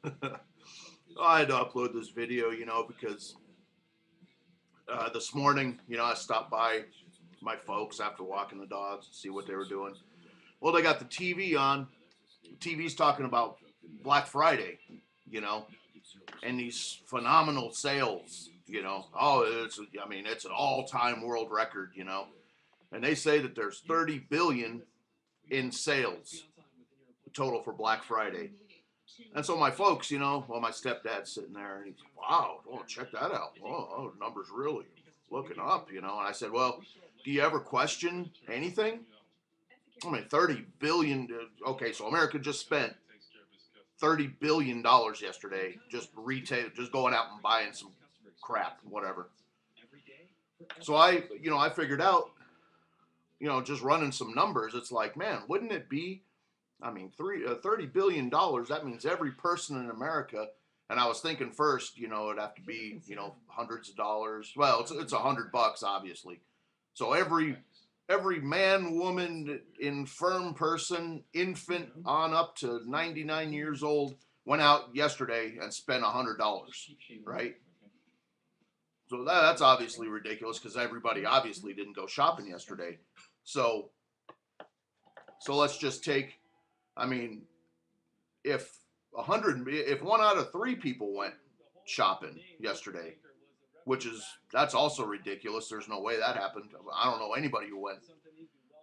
I had to upload this video, because this morning, I stopped by my folks after walking the dogs to see what they were doing. Well, they got the TV on. The TV's talking about Black Friday, you know, and these phenomenal sales, Oh, it's an all-time world record. And they say that there's 30 billion in sales total for Black Friday. And so my folks, well, my stepdad's sitting there and he's, wow, oh, check that out. Oh, numbers really looking up. And I said, well, do you ever question anything? I mean, 30 billion. Okay, so America just spent $30 billion yesterday, just retail, just going out and buying some crap, whatever. So I figured out, just running some numbers, it's like, man, wouldn't it be, I mean, $30 billion, that means every person in America, and I was thinking first, it'd have to be, hundreds of dollars. Well, it's $100, obviously. So every man, woman, infirm person, infant on up to 99 years old went out yesterday and spent $100, right? So that's obviously ridiculous because everybody obviously didn't go shopping yesterday. So let's just take, I mean, if if 1 out of 3 people went shopping yesterday, that's also ridiculous. There's no way that happened. I don't know anybody who went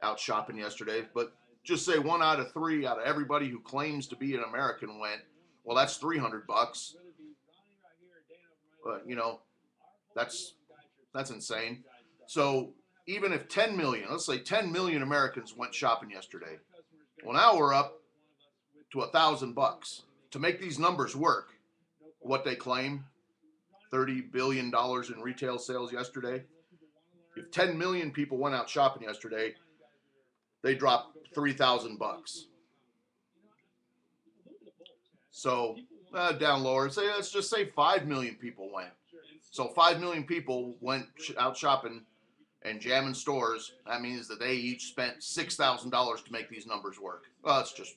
out shopping yesterday, but just say 1 out of 3 out of everybody who claims to be an American went. Well, that's $300. But that's insane. So even if 10 million, let's say 10 million Americans went shopping yesterday, well, now we're up to $1,000 to make these numbers work. What they claim, $30 billion in retail sales yesterday. If 10 million people went out shopping yesterday, they dropped $3,000. So down lower, let's just say 5 million people went. So 5 million people went out shopping and jamming stores. That means that they each spent $6,000 to make these numbers work. Well, it's just,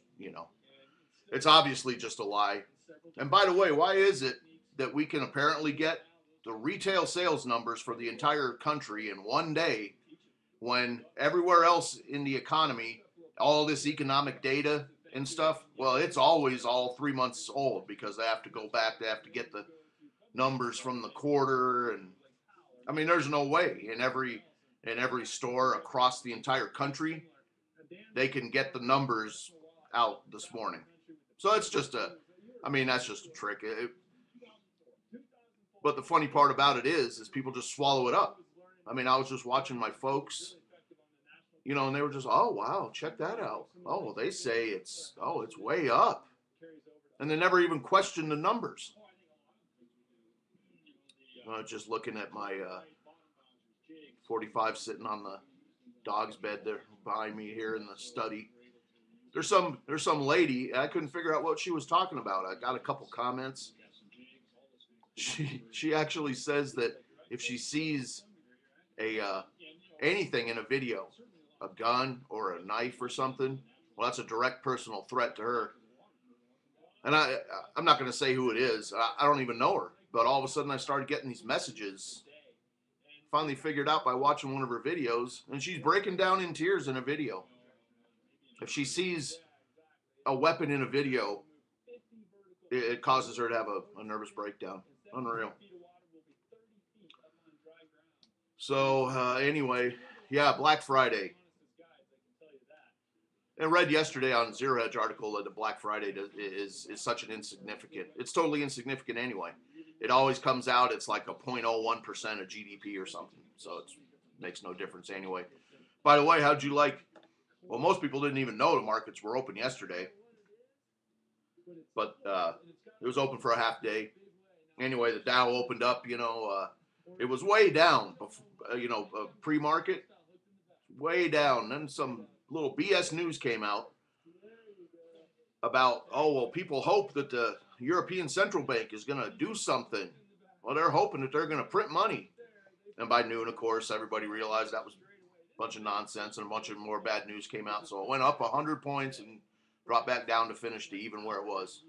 it's obviously just a lie. And by the way, why is it that we can apparently get the retail sales numbers for the entire country in one day when everywhere else in the economy, all this economic data and stuff, well, it's always all 3 months old because they have to go back, they have to get the numbers from the quarter, and I mean, there's no way in every store across the entire country they can get the numbers out this morning. So it's just that's just a trick. But the funny part about it is people just swallow it up. I mean, I was just watching my folks, and they were just, oh wow, check that out. Oh, well, they say it's way up, and they never even question the numbers. Just looking at my 45 sitting on the dog's bed there behind me here in the study. There's some lady, I couldn't figure out what she was talking about. I got a couple comments. She actually says that if she sees anything in a video, a gun or a knife or something, well, that's a direct personal threat to her. And I'm not going to say who it is. I don't even know her. But all of a sudden I started getting these messages. Finally figured out by watching one of her videos, and she's breaking down in tears in a video. If she sees a weapon in a video, it causes her to have a nervous breakdown. Unreal. So anyway, yeah, Black Friday. I read yesterday on Zero Hedge article that the Black Friday is such an insignificant. It's totally insignificant anyway. It always comes out, it's like a 0.01% of GDP or something. So it makes no difference anyway. By the way, how'd you like? Well, most people didn't even know the markets were open yesterday. But it was open for a half day. Anyway, the Dow opened up, it was way down, pre-market, way down. Then some little BS news came out about, oh, well, people hope that the European Central Bank is going to do something. Well, they're hoping that they're going to print money. And by noon, of course, everybody realized that was a bunch of nonsense, and a bunch of more bad news came out. So it went up 100 points and dropped back down to finish to even where it was.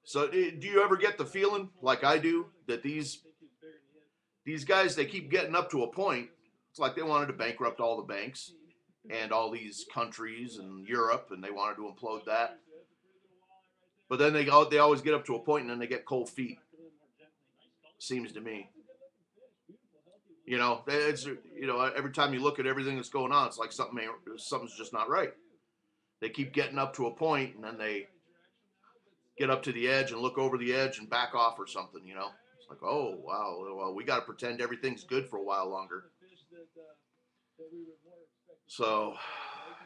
So do you ever get the feeling, like I do, that these guys, they keep getting up to a point? It's like they wanted to bankrupt all the banks and all these countries and Europe, and they wanted to implode that. But then they always get up to a point, and then they get cold feet. Seems to me. It's every time you look at everything that's going on, it's like something's just not right. They keep getting up to a point, and then they get up to the edge and look over the edge and back off or something. It's like, oh wow, well, we got to pretend everything's good for a while longer. So,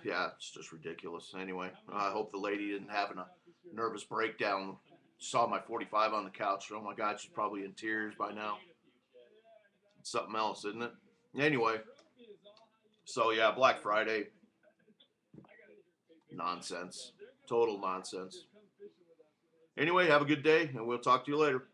yeah, it's just ridiculous. Anyway, I hope the lady didn't have a nervous breakdown. Saw my 45 on the couch. Oh my God, she's probably in tears by now. It's something else, isn't it? Anyway, so yeah, Black Friday, nonsense, total nonsense. Anyway, have a good day, and we'll talk to you later.